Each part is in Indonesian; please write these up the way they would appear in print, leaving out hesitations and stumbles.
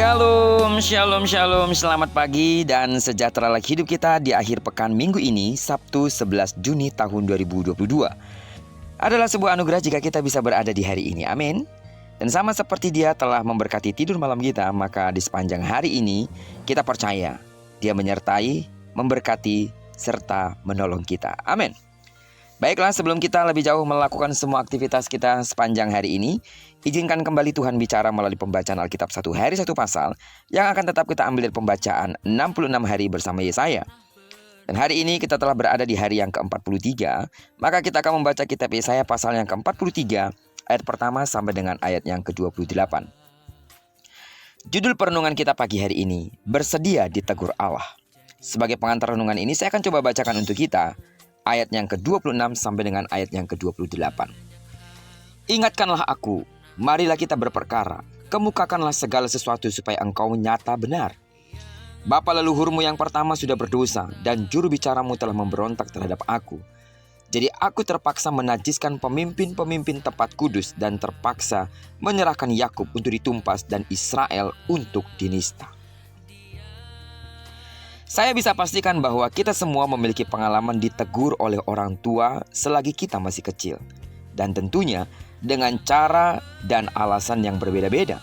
Shalom, shalom, shalom. Selamat pagi dan sejahtera lagi hidup kita di akhir pekan minggu ini, Sabtu 11 Juni tahun 2022. Adalah sebuah anugerah jika kita bisa berada di hari ini. Amin. Dan sama seperti Dia telah memberkati tidur malam kita, maka di sepanjang hari ini kita percaya Dia menyertai, memberkati, serta menolong kita. Amin. Baiklah, sebelum kita lebih jauh melakukan semua aktivitas kita sepanjang hari ini, izinkan kembali Tuhan bicara melalui pembacaan Alkitab satu hari satu pasal yang akan tetap kita ambil dari pembacaan 66 hari bersama Yesaya. Dan hari ini kita telah berada di hari yang ke-43, maka kita akan membaca kitab Yesaya pasal yang ke-43, ayat pertama sampai dengan ayat yang ke-28. Judul perenungan kita pagi hari ini, Bersedia Ditegur Allah. Sebagai pengantar renungan ini saya akan coba bacakan untuk kita ayat yang ke-26 sampai dengan ayat yang ke-28. Ingatkanlah aku, marilah kita berperkara, kemukakanlah segala sesuatu supaya engkau nyata benar. Bapa leluhurmu yang pertama sudah berdosa, dan juru bicaramu telah memberontak terhadap aku. Jadi aku terpaksa menajiskan pemimpin-pemimpin tempat kudus, dan terpaksa menyerahkan Yakub untuk ditumpas dan Israel untuk dinista. Saya bisa pastikan bahwa kita semua memiliki pengalaman ditegur oleh orang tua selagi kita masih kecil. Dan tentunya dengan cara dan alasan yang berbeda-beda.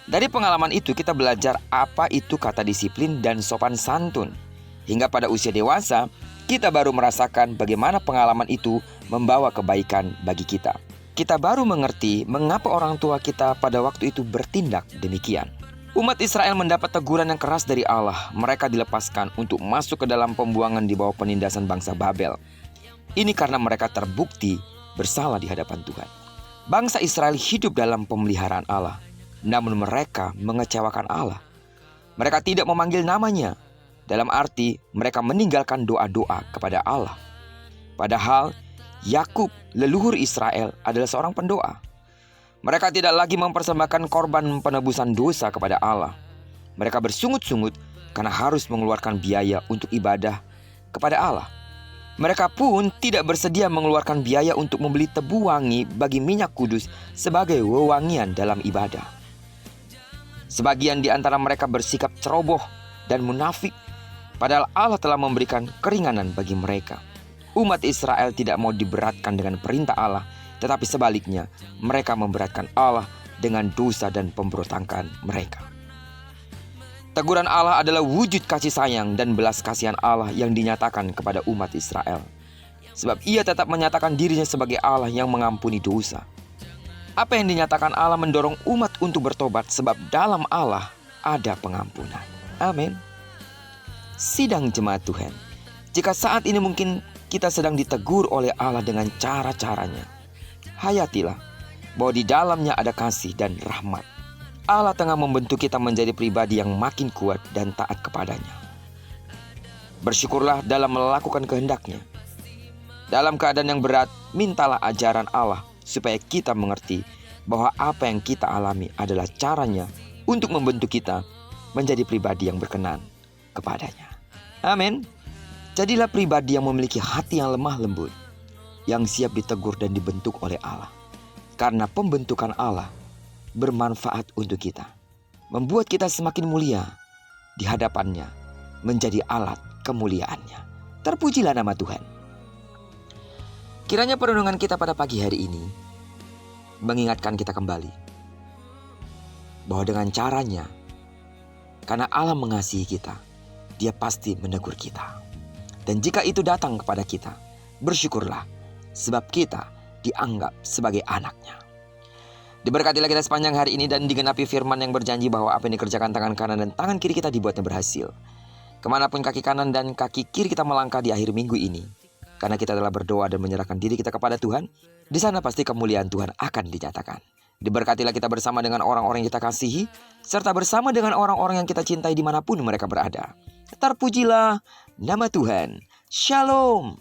Dari pengalaman itu kita belajar apa itu kata disiplin dan sopan santun. Hingga pada usia dewasa, kita baru merasakan bagaimana pengalaman itu membawa kebaikan bagi kita. Kita baru mengerti mengapa orang tua kita pada waktu itu bertindak demikian. Umat Israel mendapat teguran yang keras dari Allah. Mereka dilepaskan untuk masuk ke dalam pembuangan di bawah penindasan bangsa Babel. Ini karena mereka terbukti bersalah di hadapan Tuhan. Bangsa Israel hidup dalam pemeliharaan Allah, namun mereka mengecewakan Allah. Mereka tidak memanggil namanya, dalam arti mereka meninggalkan doa-doa kepada Allah. Padahal Yakub, leluhur Israel, adalah seorang pendoa. Mereka tidak lagi mempersembahkan korban penebusan dosa kepada Allah. Mereka bersungut-sungut karena harus mengeluarkan biaya untuk ibadah kepada Allah. Mereka pun tidak bersedia mengeluarkan biaya untuk membeli tebu wangi bagi minyak kudus sebagai wewangian dalam ibadah. Sebagian di antara mereka bersikap ceroboh dan munafik, padahal Allah telah memberikan keringanan bagi mereka. Umat Israel tidak mau diberatkan dengan perintah Allah, tetapi sebaliknya, mereka memberatkan Allah dengan dosa dan pemberontakan mereka. Teguran Allah adalah wujud kasih sayang dan belas kasihan Allah yang dinyatakan kepada umat Israel. Sebab Ia tetap menyatakan dirinya sebagai Allah yang mengampuni dosa. Apa yang dinyatakan Allah mendorong umat untuk bertobat, sebab dalam Allah ada pengampunan. Amin. Sidang jemaat Tuhan, jika saat ini mungkin kita sedang ditegur oleh Allah dengan cara-caranya, hayatilah bahwa di dalamnya ada kasih dan rahmat. Allah tengah membentuk kita menjadi pribadi yang makin kuat dan taat kepadanya. Bersyukurlah dalam melakukan kehendak-Nya. Dalam keadaan yang berat, mintalah ajaran Allah supaya kita mengerti bahwa apa yang kita alami adalah caranya untuk membentuk kita menjadi pribadi yang berkenan kepadanya. Amin. Jadilah pribadi yang memiliki hati yang lemah lembut, yang siap ditegur dan dibentuk oleh Allah. Karena pembentukan Allah bermanfaat untuk kita, membuat kita semakin mulia di hadapannya, menjadi alat kemuliaannya. Terpujilah nama Tuhan. Kiranya perenungan kita pada pagi hari ini mengingatkan kita kembali bahwa dengan caranya, karena Allah mengasihi kita, Dia pasti menegur kita. Dan jika itu datang kepada kita, bersyukurlah, sebab kita dianggap sebagai anaknya. Diberkatilah kita sepanjang hari ini dan digenapi firman yang berjanji bahwa apa yang dikerjakan tangan kanan dan tangan kiri kita dibuatnya berhasil. Kemanapun kaki kanan dan kaki kiri kita melangkah di akhir minggu ini, karena kita telah berdoa dan menyerahkan diri kita kepada Tuhan, di sana pasti kemuliaan Tuhan akan dinyatakan. Diberkatilah kita bersama dengan orang-orang yang kita kasihi, serta bersama dengan orang-orang yang kita cintai dimanapun mereka berada. Terpujilah nama Tuhan. Shalom.